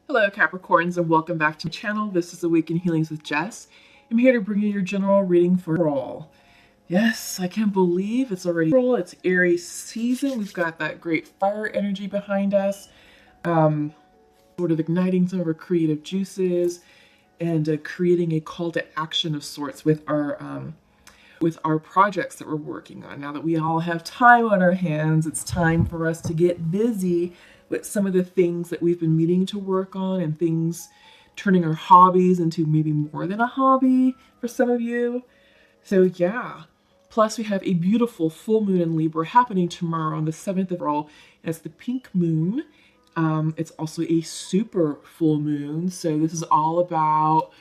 Hello Capricorns and welcome back to my channel. This is Awaken Healings with Jess. I'm here to bring you your general reading for all. Yes, I can't believe it's already April. It's Aries season. We've got that great fire energy behind us. Sort of igniting some of our creative juices and creating a call to action of sorts with our projects that we're working on. Now that we all have time on our hands, it's time for us to get busy with some of the things that we've been meaning to work on and things turning our hobbies into maybe more than a hobby for some of you. So yeah. Plus we have a beautiful full moon in Libra happening tomorrow on the 7th of April. It's the pink moon. It's also a super full moon. So this is all about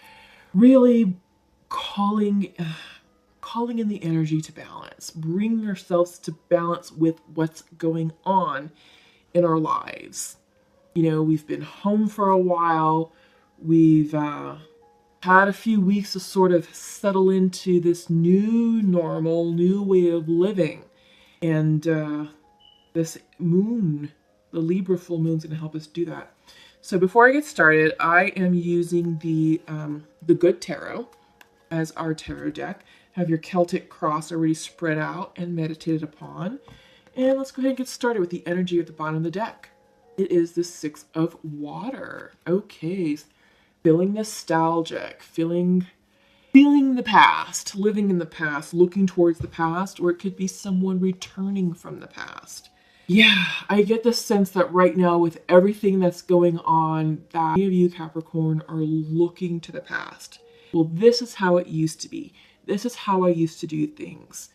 really calling in the energy to balance, bringing ourselves to balance with what's going on in our lives. You know, we've been home for a while. We've had a few weeks to sort of settle into this new normal, new way of living. And this moon, the Libra full moon, is going to help us do that. So before I get started, I am using the Good Tarot as our tarot deck. Have your Celtic cross already spread out and meditated upon. And let's go ahead and get started with the energy at the bottom of the deck. It is the Six of Water. Okay, feeling nostalgic, feeling the past, living in the past, looking towards the past, or it could be someone returning from the past. Yeah, I get the sense that right now with everything that's going on, that many of you Capricorn are looking to the past. Well, this is how it used to be. This is how I used to do things.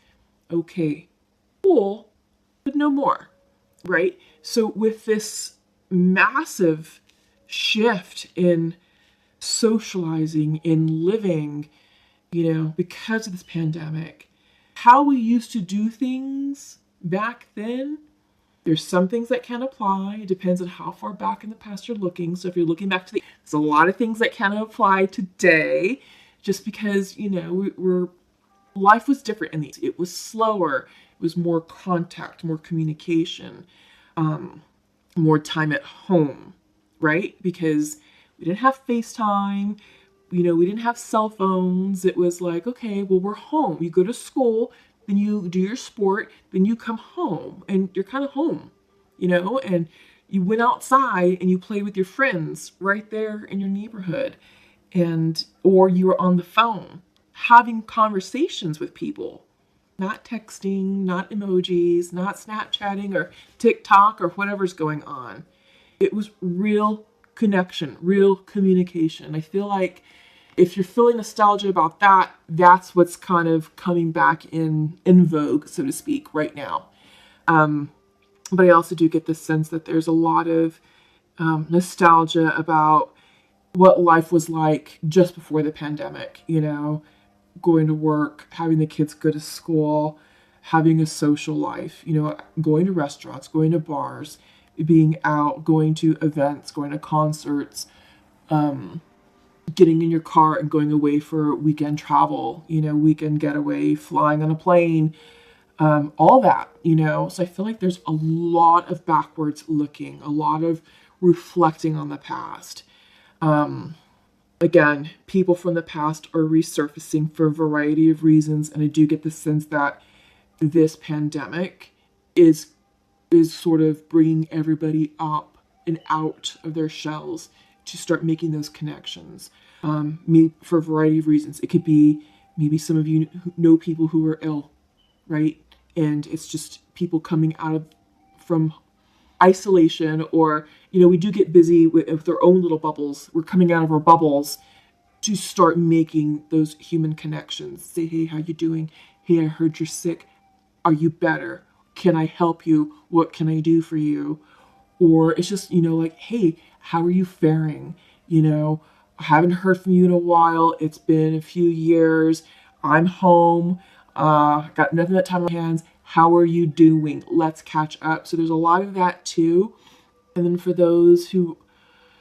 Okay, cool, but no more, right? So with this massive shift in socializing, in living, you know, because of this pandemic, how we used to do things back then, there's some things that can apply. It depends on how far back in the past you're looking. So if you're looking back to there's a lot of things that can apply today, just because, you know, life was different in these. It was slower. It was more contact, more communication, more time at home, right? Because we didn't have FaceTime, you know, we didn't have cell phones. It was like, okay, well, we're home. You go to school, then you do your sport, then you come home and you're kind of home, you know, and you went outside and you played with your friends right there in your neighborhood, or you were on the phone having conversations with people, not texting, not emojis, not Snapchatting or TikTok or whatever's going on. It was real connection, real communication. I feel like if you're feeling nostalgia about that, that's what's kind of coming back in vogue, so to speak, right now. But I also do get the sense that there's a lot of nostalgia about what life was like just before the pandemic, you know, going to work, having the kids go to school, having a social life, you know, going to restaurants, going to bars, being out, going to events, going to concerts, getting in your car and going away for weekend travel, you know, weekend getaway, flying on a plane, all that, you know. So I feel like there's a lot of backwards looking, a lot of reflecting on the past. Again, people from the past are resurfacing for a variety of reasons, and I do get the sense that this pandemic is sort of bringing everybody up and out of their shells to start making those connections. For a variety of reasons. It could be maybe some of you know people who are ill, right? And it's just people coming from isolation, or, you know, we do get busy with our own little bubbles. We're coming out of our bubbles to start making those human connections. Say, hey, how you doing? Hey, I heard you're sick. Are you better? Can I help you? What can I do for you? Or it's just, you know, like, hey, how are you faring? You know, I haven't heard from you in a while. It's been a few years. I'm home. Got nothing but time on my hands. How are you doing? Let's catch up. So there's a lot of that too. And then for those who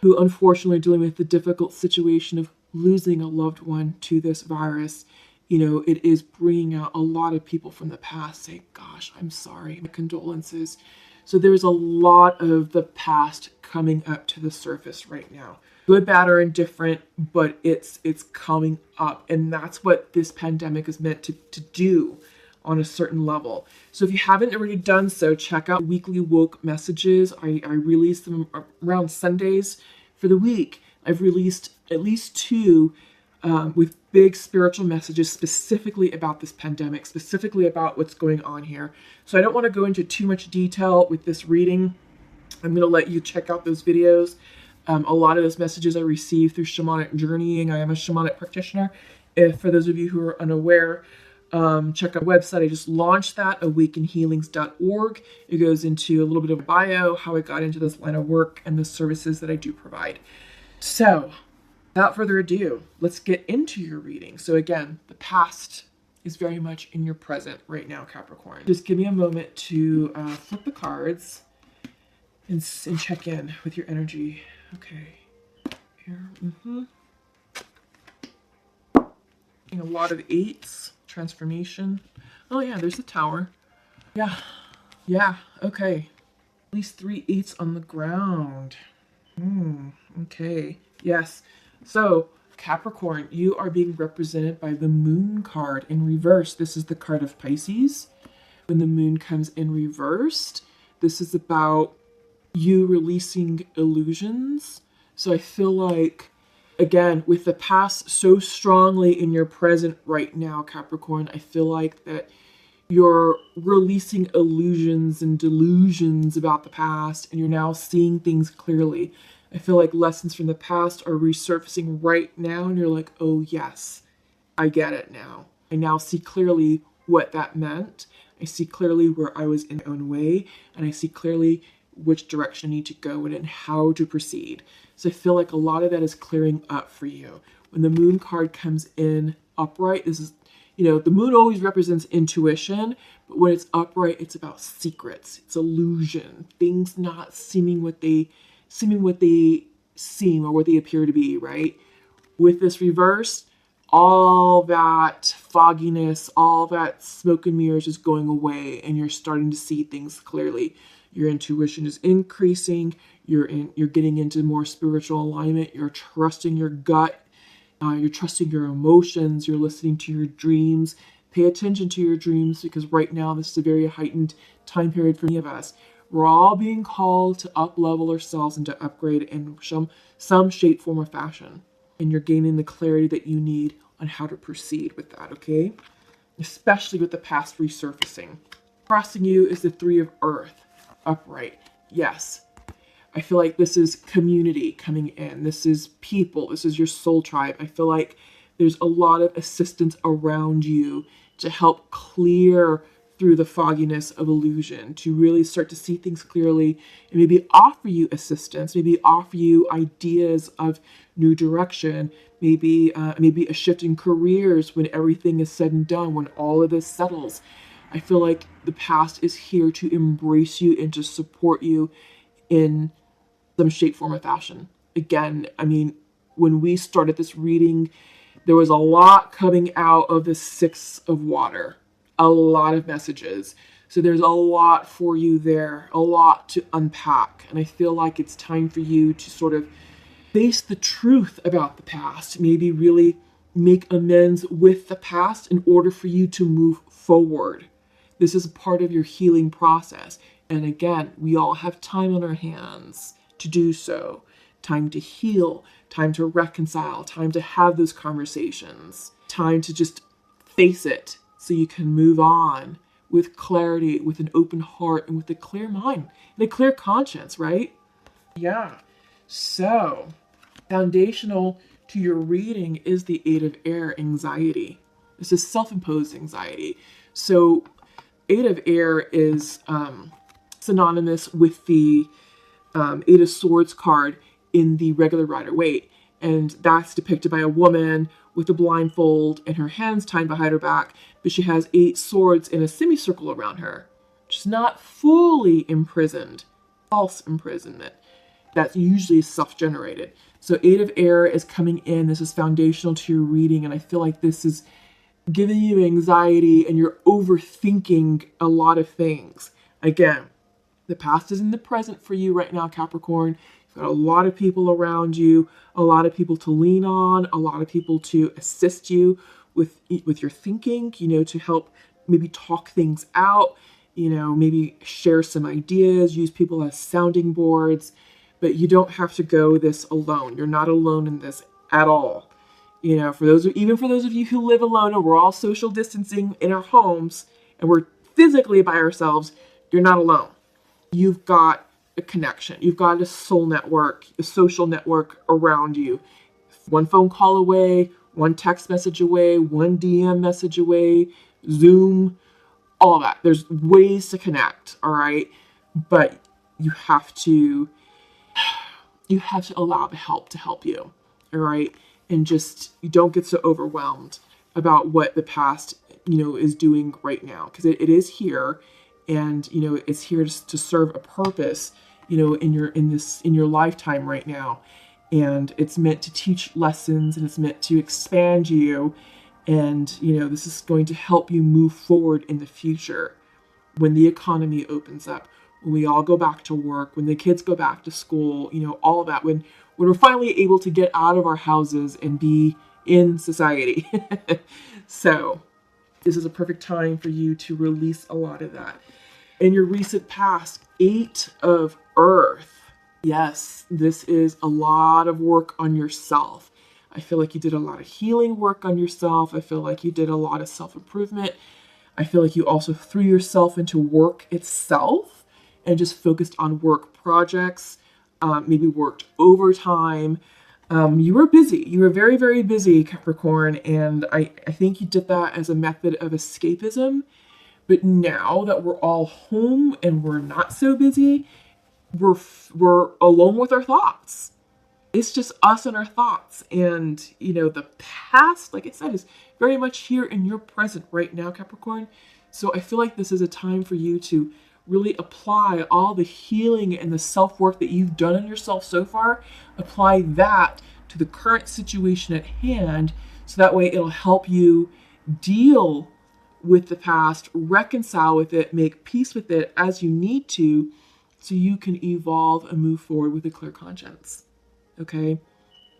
unfortunately are dealing with the difficult situation of losing a loved one to this virus, you know, it is bringing out a lot of people from the past say, gosh, I'm sorry, my condolences. So there's a lot of the past coming up to the surface right now. Good, bad, or indifferent, but it's coming up. And that's what this pandemic is meant to do on a certain level. So if you haven't already done so, check out weekly woke messages. I release them around Sundays for the week. I've released at least 2 with big spiritual messages specifically about this pandemic, specifically about what's going on here. So I don't want to go into too much detail with this reading. I'm going to let you check out those videos. A lot of those messages I received through shamanic journeying. I am a shamanic practitioner. If for those of you who are unaware, check out the website. I just launched that, awakenhealings.org. It goes into a little bit of bio, how I got into this line of work, and the services that I do provide. So, without further ado, let's get into your reading. So again, the past is very much in your present right now, Capricorn. Just give me a moment to flip the cards and check in with your energy. Okay. Here. A lot of 8s. Transformation. Oh yeah, there's the Tower. Yeah, okay. At least 3 8s on the ground. Okay. Yes. So, Capricorn, you are being represented by the Moon card in reverse. This is the card of Pisces. When the Moon comes in reversed, this is about you releasing illusions. So I feel like, again, with the past so strongly in your present right now, Capricorn, I feel like that you're releasing illusions and delusions about the past, and you're now seeing things clearly. I feel like lessons from the past are resurfacing right now, and you're like, oh yes, I get it now. I now see clearly what that meant. I see clearly where I was in my own way, and I see clearly which direction I need to go in and how to proceed. So I feel like a lot of that is clearing up for you. When the Moon card comes in upright, this is, the Moon always represents intuition, but when it's upright, it's about secrets. It's illusion. Things not seeming what they seem or what they appear to be, right? With this reverse, all that fogginess, all that smoke and mirrors is going away, and you're starting to see things clearly. Your intuition is increasing. You're getting into more spiritual alignment. You're trusting your gut. You're trusting your emotions. You're listening to your dreams. Pay attention to your dreams, because right now this is a very heightened time period for many of us. We're all being called to up-level ourselves and to upgrade in some shape, form, or fashion. And you're gaining the clarity that you need on how to proceed with that, okay? Especially with the past resurfacing. Crossing you is the 3 of Earth. Upright. Yes. I feel like this is community coming in. This is people. This is your soul tribe. I feel like there's a lot of assistance around you to help clear through the fogginess of illusion, to really start to see things clearly and maybe offer you assistance, maybe offer you ideas of new direction, maybe a shift in careers when everything is said and done, when all of this settles. I feel like the past is here to embrace you and to support you in some shape, form, or fashion. Again, when we started this reading, there was a lot coming out of the 6 of water. A lot of messages. So there's a lot for you there, a lot to unpack. And I feel like it's time for you to sort of face the truth about the past, maybe really make amends with the past in order for you to move forward. This is a part of your healing process. And again, we all have time on our hands to do so. Time to heal, time to reconcile, time to have those conversations, time to just face it so you can move on with clarity, with an open heart, and with a clear mind and a clear conscience, right? Yeah. So, foundational to your reading is the 8 of Air, anxiety. This is self-imposed anxiety. So, 8 of Air is synonymous with the 8 of Swords card in the regular Rider-Waite. And that's depicted by a woman with a blindfold and her hands tied behind her back, but she has 8 swords in a semicircle around her. She's not fully imprisoned. False imprisonment. That's usually self-generated. So 8 of Air is coming in. This is foundational to your reading, and I feel like this is giving you anxiety and you're overthinking a lot of things. Again, The past is in the present for you right now, Capricorn. You've got a lot of people around you, a lot of people to lean on, a lot of people to assist you with your thinking, to help maybe talk things out, maybe share some ideas, use people as sounding boards. But you don't have to go this alone. You're not alone in this at all. Even for those of you who live alone and we're all social distancing in our homes and we're physically by ourselves, you're not alone. You've got a connection. You've got a soul network, a social network around you. One phone call away, one text message away, one DM message away, Zoom, all that. There's ways to connect, all right? But you have to allow the help to help you, all right? And just, you don't get so overwhelmed about what the past, is doing right now, because it is here, and it's here to serve a purpose, in your lifetime right now, and it's meant to teach lessons, and it's meant to expand you, and this is going to help you move forward in the future when the economy opens up, when we all go back to work, when the kids go back to school, all of that, when we're finally able to get out of our houses and be in society. So this is a perfect time for you to release a lot of that. In your recent past, 8 of Earth. Yes, this is a lot of work on yourself. I feel like you did a lot of healing work on yourself. I feel like you did a lot of self-improvement. I feel like you also threw yourself into work itself and just focused on work projects, maybe worked overtime. You were busy. You were very, very busy, Capricorn, and I think you did that as a method of escapism. But now that we're all home and we're not so busy, we're alone with our thoughts. It's just us and our thoughts. And, the past, like I said, is very much here in your present right now, Capricorn. So I feel like this is a time for you to really apply all the healing and the self-work that you've done on yourself so far. Apply that to the current situation at hand, so that way it'll help you deal with the past, reconcile with it, make peace with it as you need to, so you can evolve and move forward with a clear conscience. Okay?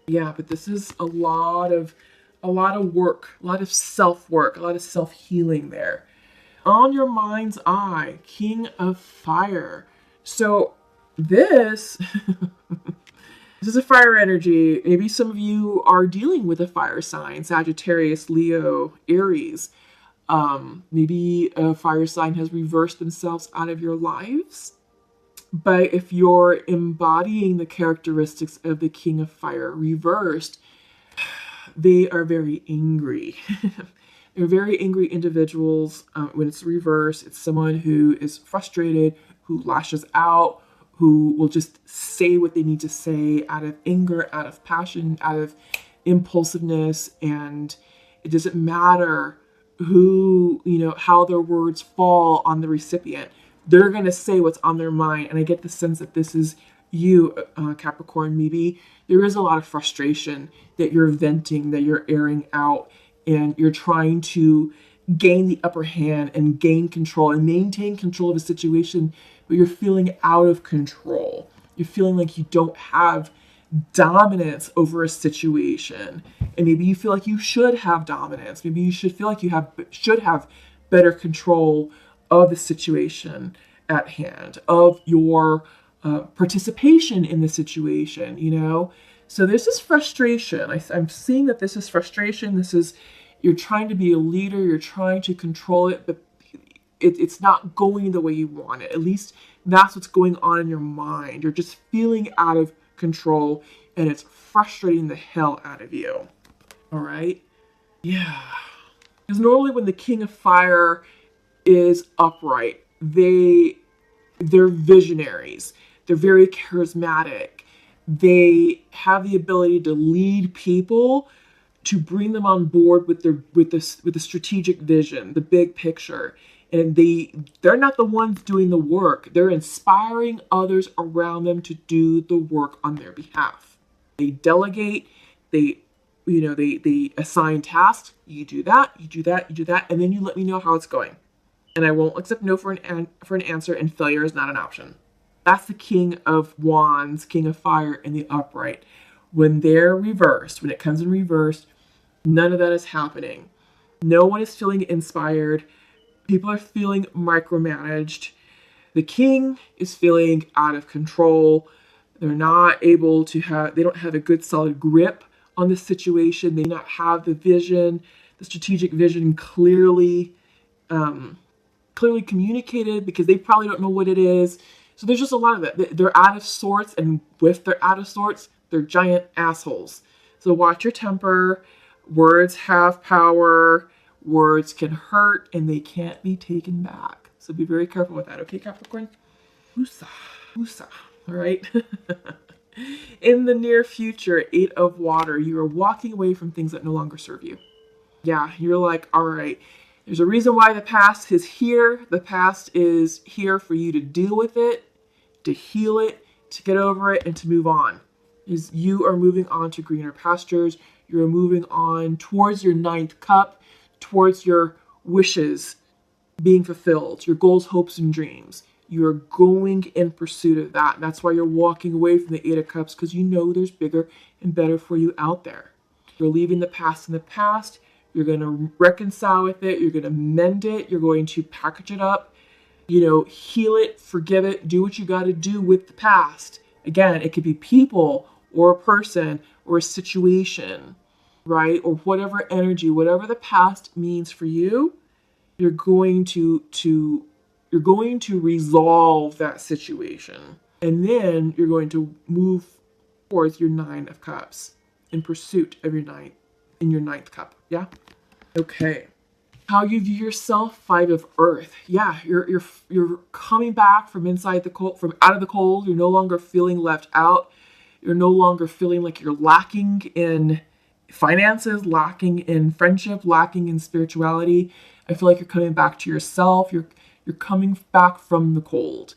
Yeah, but this is a lot of work, a lot of self-work, a lot of self-healing there. On your mind's eye, King of Fire. So this this is a fire energy. Maybe some of you are dealing with a fire sign, Sagittarius, Leo, Aries. Maybe a fire sign has reversed themselves out of your lives. But if you're embodying the characteristics of the King of Fire reversed, they are very angry. They're very angry individuals. When it's reversed, it's someone who is frustrated, who lashes out, who will just say what they need to say out of anger, out of passion, out of impulsiveness. And it doesn't matter who, how their words fall on the recipient. They're going to say what's on their mind. And I get the sense that this is you, Capricorn. Maybe there is a lot of frustration that you're venting, that you're airing out, and you're trying to gain the upper hand and gain control and maintain control of a situation, but you're feeling out of control. You're feeling like you don't have dominance over a situation. And maybe you feel like you should have dominance. Maybe you should feel like you should have better control of the situation at hand, of your participation in the situation, So there's this frustration. I'm seeing that this is frustration. You're trying to be a leader. You're trying to control it, but it's not going the way you want it. At least that's what's going on in your mind. You're just feeling out of control, and it's frustrating the hell out of you. All right? Yeah. Because normally when the King of Fire is upright, they're visionaries. They're very charismatic. They have the ability to lead people, to bring them on board with the strategic vision, the big picture. And they're not the ones doing the work. They're inspiring others around them to do the work on their behalf. They delegate, they assign tasks. You do that, you do that, you do that, and then you let me know how it's going. and I won't accept no for an answer, and failure is not an option. That's the King of Wands, King of Fire in the upright. When they're reversed, when it comes in reverse, none of that is happening. No one is feeling inspired. People are feeling micromanaged. The king is feeling out of control. They're not able to they don't have a good solid grip on the situation. They do not have the vision, the strategic vision clearly communicated, because they probably don't know what it is. So there's just a lot of it. They're out of sorts, and with they're out of sorts, they're giant assholes. So watch your temper. Words have power. Words can hurt, and they can't be taken back. So be very careful with that, okay, Capricorn? Woosah, woosah, all right? In the near future, 8 of Water, you are walking away from things that no longer serve you. Yeah, you're like, all right, there's a reason why the past is here. The past is here for you to deal with it, to heal it, to get over it, and to move on. You are moving on to greener pastures. You're moving on towards your 9th cup, towards your wishes being fulfilled, your goals, hopes, and dreams. You're going in pursuit of that. That's why you're walking away from the 8 of Cups, because you know there's bigger and better for you out there. You're leaving the past in the past. You're going to reconcile with it. You're going to mend it. You're going to package it up, heal it, forgive it, do what you got to do with the past. Again, it could be people or a person or a situation, right? Or whatever energy, whatever the past means for you, you're going to resolve that situation. And then you're going to move towards your 9 of Cups in pursuit of your 9th cup. Yeah? Okay. How you view yourself, 5 of Earth. Yeah, you're coming back from inside the cold, from out of the cold. You're no longer feeling left out. You're no longer feeling like you're lacking in finances, lacking in friendship, lacking in spirituality. I feel like you're coming back to yourself. You're coming back from the cold.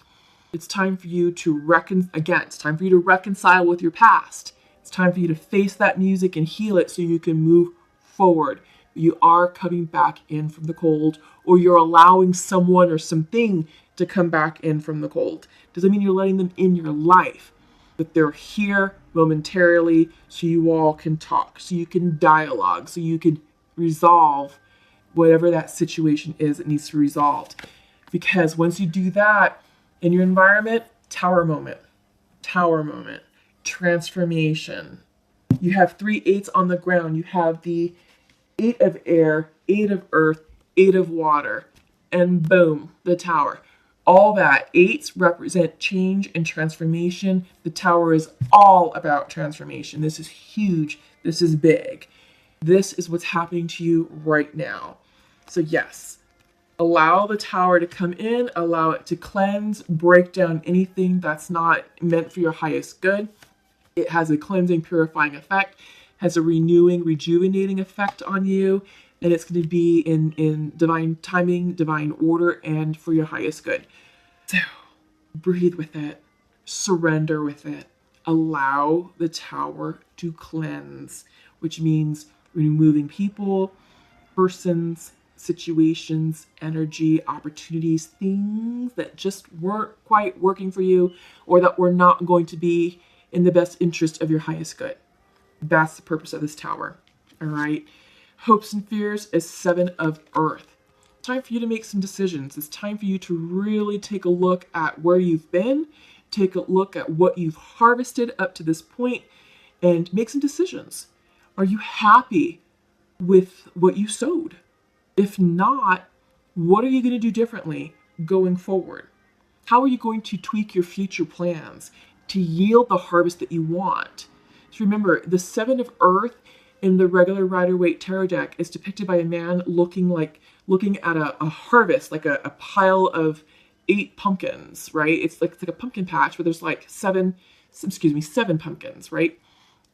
It's time for you to it's time for you to reconcile with your past. It's time for you to face that music and heal it so you can move forward. You are coming back in from the cold, or you're allowing someone or something to come back in from the cold. Doesn't mean you're letting them in your life, but they're here momentarily so you all can talk, so you can dialogue, so you can resolve whatever that situation is that needs to be resolved. Because once you do that in your environment, tower moment, transformation. You have 3 8s on the ground. You have the 8 of Air, 8 of Earth, 8 of Water, and boom, the tower. All that 8s represent change and transformation. The tower is all about transformation. This is huge. This is big. This is what's happening to you right now. So yes, allow the tower to come in, allow it to cleanse, break down anything that's not meant for your highest good. It has a cleansing, purifying effect, has a renewing, rejuvenating effect on you, and it's going to be in divine timing, divine order, and for your highest good. So breathe with it, surrender with it, allow the tower to cleanse, which means removing people, persons, situations, energy, opportunities, things that just weren't quite working for you, or that were not going to be in the best interest of your highest good. That's the purpose of this tower. All right. Hopes and fears is 7 of Earth. It's time for you to make some decisions. It's time for you to really take a look at where you've been, take a look at what you've harvested up to this point, and make some decisions. Are you happy with what you sowed? If not, what are you going to do differently going forward? How are you going to tweak your future plans to yield the harvest that you want? So remember, the 7 of Earth in the regular Rider-Waite tarot deck is depicted by a man looking at a harvest, like a pile of 8 pumpkins, right? It's like a pumpkin patch where there's like 7 pumpkins, right?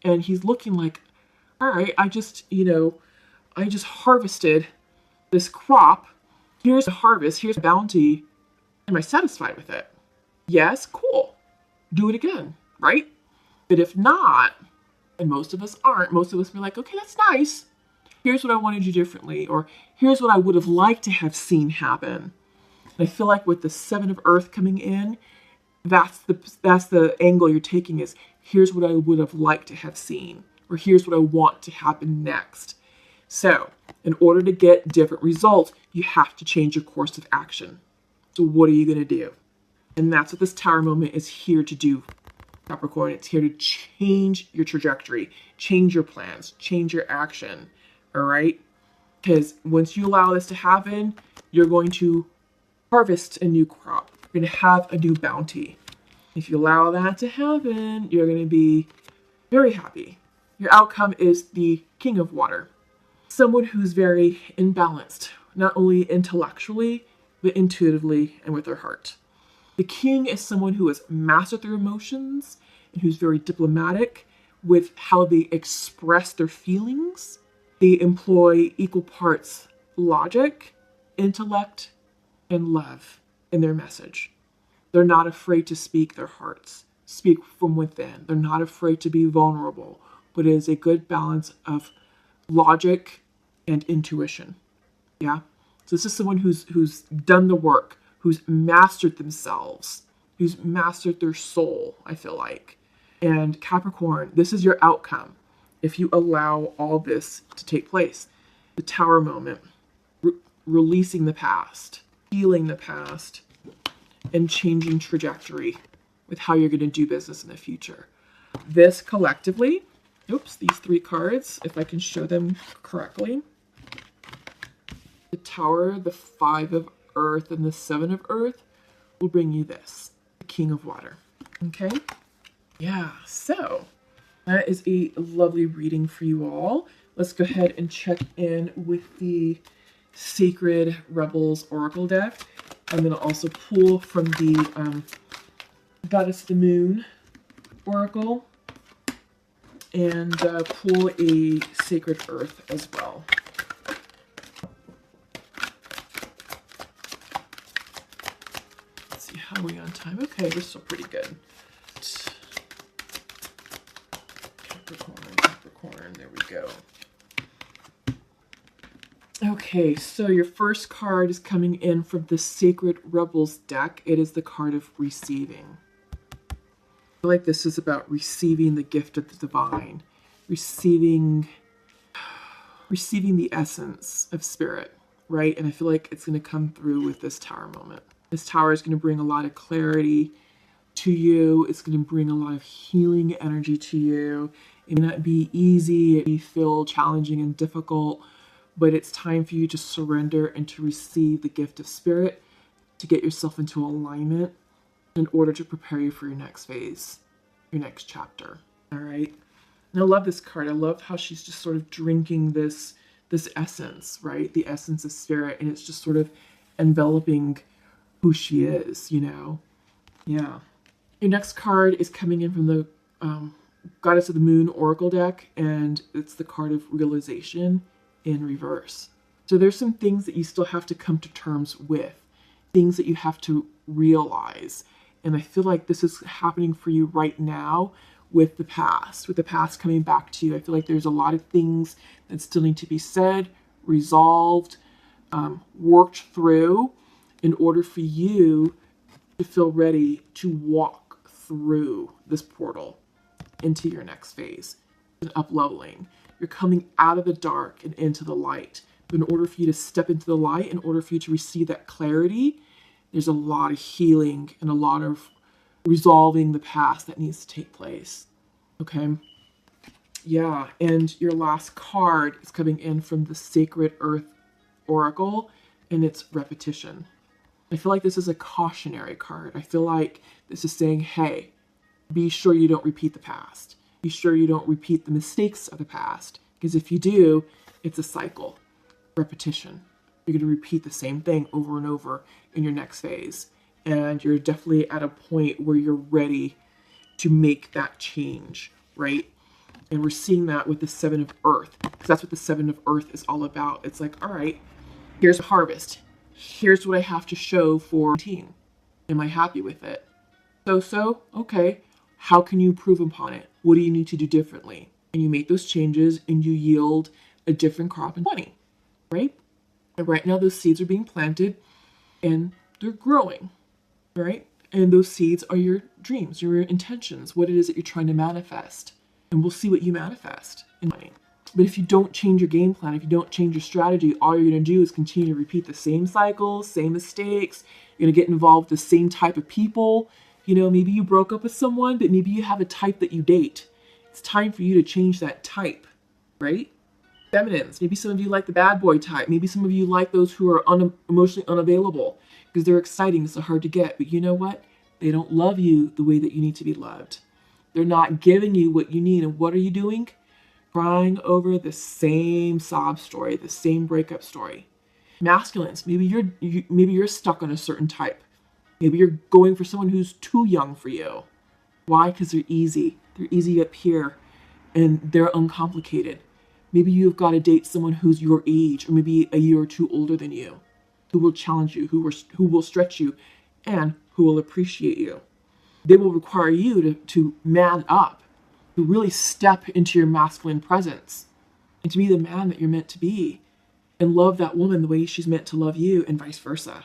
And he's looking like, all right, I just harvested this crop. Here's a harvest, here's a bounty. Am I satisfied with it? Yes, cool. Do it again, right? But if not, and most of us aren't, most of us be like, okay, that's nice. Here's what I want to do differently, or here's what I would have liked to have seen happen. And I feel like with the Seven of Earth coming in, that's the angle you're taking is, here's what I would have liked to have seen, or here's what I want to happen next. So in order to get different results, you have to change your course of action. So what are you going to do? And that's what this Tower moment is here to do, Capricorn. It's here to change your trajectory, change your plans, change your action. All right? Because once you allow this to happen, you're going to harvest a new crop. You're going to have a new bounty. If you allow that to happen, you're going to be very happy. Your outcome is the King of Water. Someone who's very imbalanced, not only intellectually, but intuitively and with their heart. The King is someone who has mastered their emotions and who's very diplomatic with how they express their feelings. They employ equal parts logic, intellect, and love in their message. They're not afraid to speak their hearts, speak from within. They're not afraid to be vulnerable, but it is a good balance of logic and intuition. Yeah? So this is someone who's done the work, who's mastered themselves, who's mastered their soul, I feel like. And Capricorn, this is your outcome if you allow all this to take place. The Tower moment, releasing the past, healing the past, and changing trajectory with how you're going to do business in the future. This collectively, these three cards, if I can show them correctly. The Tower, the Five of Earth, and the Seven of Earth will bring you this, the King of Water. Okay? Yeah, so that is a lovely reading for you all. Let's go ahead and check in with the Sacred Rebels Oracle deck. I'm going to also pull from the Goddess of the Moon Oracle and pull a Sacred Earth as well. Let's see, how are we on time? Okay, we're still pretty good. Capricorn, there we go. Okay, so your first card is coming in from the Sacred Rebels deck. It is the card of receiving. I feel like this is about receiving the gift of the divine, receiving the essence of spirit, right? And I feel like it's going to come through with this Tower moment. This Tower is going to bring a lot of clarity to you. It's going to bring a lot of healing energy to you. It may not be easy, it may feel challenging and difficult, but it's time for you to surrender and to receive the gift of spirit, to get yourself into alignment in order to prepare you for your next phase, your next chapter. All right. And I love this card. I love how she's just sort of drinking this essence, right? The essence of spirit, and it's just sort of enveloping who she is, you know? Yeah. Your next card is coming in from the Goddess of the Moon Oracle deck, and it's the card of realization in reverse. So there's some things that you still have to come to terms with, things that you have to realize. And I feel like this is happening for you right now with the past coming back to you. I feel like there's a lot of things that still need to be said, resolved, worked through in order for you to feel ready to walk through this portal into your next phase, an up-leveling. You're coming out of the dark and into the light. But in order for you to step into the light, in order for you to receive that clarity, there's a lot of healing and a lot of resolving the past that needs to take place. Okay? Yeah, and your last card is coming in from the Sacred Earth Oracle, and it's repetition. I feel like this is a cautionary card. I feel like this is saying, hey, be sure you don't repeat the past. Be sure you don't repeat the mistakes of the past, because if you do, it's a cycle, repetition. You're going to repeat the same thing over and over in your next phase, and you're definitely at a point where you're ready to make that change, right? And we're seeing that with the Seven of Earth, because that's what the Seven of Earth is all about. It's like, all right, here's a harvest. Here's what I have to show for team. Am I happy with it? So, okay. How can you improve upon it? What do you need to do differently? And you make those changes and you yield a different crop in 20, right? And right now those seeds are being planted and they're growing, right? And those seeds are your dreams, your intentions, what it is that you're trying to manifest. And we'll see what you manifest in money. But if you don't change your game plan, if you don't change your strategy, all you're going to do is continue to repeat the same cycles, same mistakes. You're going to get involved with the same type of people. You know, maybe you broke up with someone, but maybe you have a type that you date. It's time for you to change that type, right? Feminines, maybe some of you like the bad boy type. Maybe some of you like those who are emotionally unavailable because they're exciting, so hard to get. But you know what? They don't love you the way that you need to be loved. They're not giving you what you need. And what are you doing? Crying over the same sob story, the same breakup story. Masculines, maybe you're stuck on a certain type. Maybe you're going for someone who's too young for you. Why? Because they're easy. They're easy up here, and they're uncomplicated. Maybe you've got to date someone who's your age, or maybe a year or two older than you, who will challenge you, who will stretch you, and who will appreciate you. They will require you to man up, to really step into your masculine presence, and to be the man that you're meant to be, and love that woman the way she's meant to love you, and vice versa,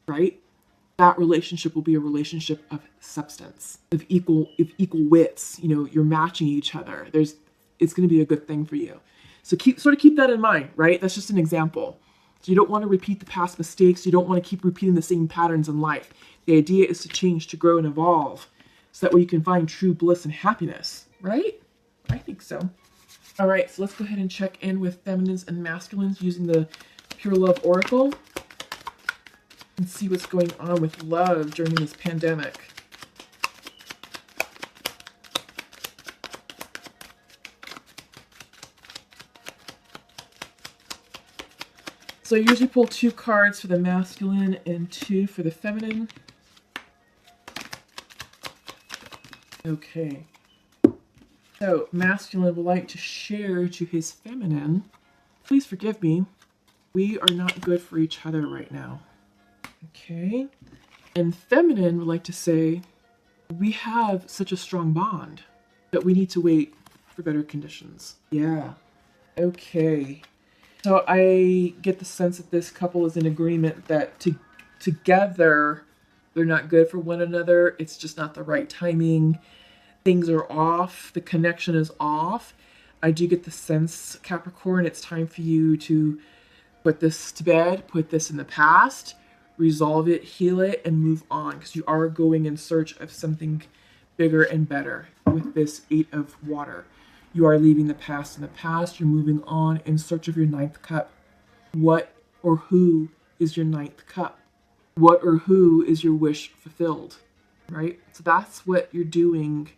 right? That relationship will be a relationship of substance, of equal wits. You know, you're matching each other. It's going to be a good thing for you. So keep that in mind, right? That's just an example. So you don't want to repeat the past mistakes. You don't want to keep repeating the same patterns in life. The idea is to change, to grow, and evolve, so that way you can find true bliss and happiness, right? I think so. All right, so let's go ahead and check in with feminines and masculines using the Pure Love Oracle and see what's going on with love during this pandemic. So I usually pull 2 cards for the masculine and 2 for the feminine. Okay. So masculine would like to share to his feminine, please forgive me. We are not good for each other right now. Okay. And feminine would like to say, we have such a strong bond that we need to wait for better conditions. Yeah. Okay. So I get the sense that this couple is in agreement that together they're not good for one another. It's just not the right timing. Things are off. The connection is off. I do get the sense, Capricorn, it's time for you to put this to bed, put this in the past, resolve it, heal it, and move on, because you are going in search of something bigger and better with this 8 of water. You are leaving the past in the past. You're moving on in search of your 9th cup. What or who is your 9th cup? What or who is your wish fulfilled? Right? So that's what you're doing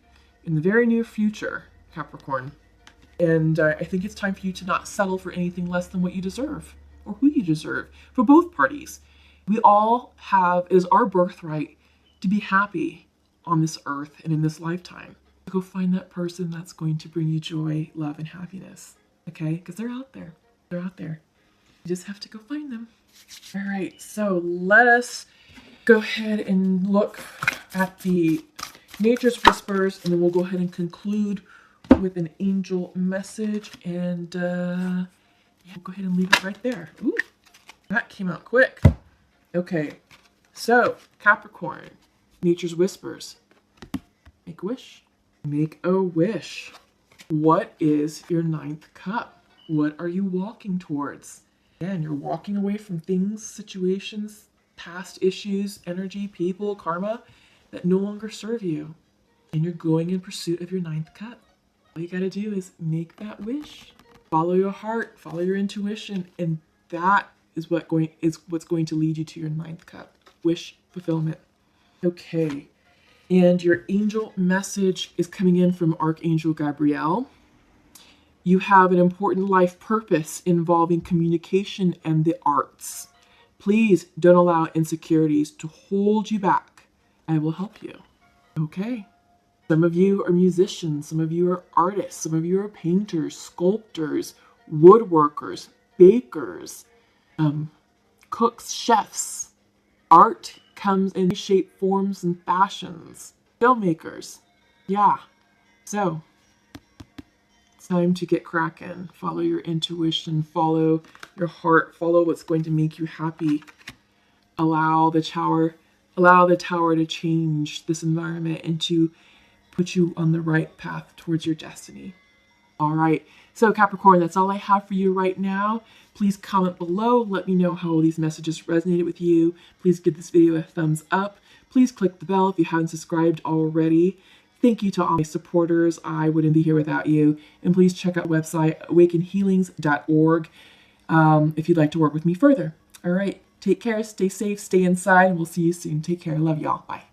in the very near future, Capricorn. And I think it's time for you to not settle for anything less than what you deserve or who you deserve for both parties. We all have, it is our birthright to be happy on this earth and in this lifetime. Go find that person that's going to bring you joy, love, and happiness. Okay? Because they're out there. They're out there. You just have to go find them. All right. So let us go ahead and look at the Nature's Whispers, and then we'll go ahead and conclude with an angel message. And yeah, we'll go ahead and leave it right there. Ooh, that came out quick. Okay. So, Capricorn, Nature's Whispers. Make a wish. Make a wish. What is your 9th cup? What are you walking towards? Again, you're walking away from things, situations, past issues, energy, people, karma that no longer serve you. And you're going in pursuit of your 9th cup. All you gotta do is make that wish. Follow your heart, follow your intuition, and that is what's going to lead you to your 9th cup. Wish fulfillment. Okay. And your angel message is coming in from Archangel Gabriel. You have an important life purpose involving communication and the arts. Please don't allow insecurities to hold you back. I will help you. Okay. Some of you are musicians. Some of you are artists. Some of you are painters, sculptors, woodworkers, bakers, cooks, chefs. Art comes in shape, forms, and fashions. Filmmakers. Yeah. So, it's time to get cracking. Follow your intuition. Follow your heart. Follow what's going to make you happy. allow the tower to change this environment and to put you on the right path towards your destiny. All right, so Capricorn, that's all I have for you right now. Please comment below. Let me know how these messages resonated with you. Please give this video a thumbs up. Please click the bell if you haven't subscribed already. Thank you to all my supporters. I wouldn't be here without you. And please check out the website awakenhealings.org if you'd like to work with me further. All right, take care, stay safe, stay inside, and we'll see you soon. Take care. Love y'all. Bye.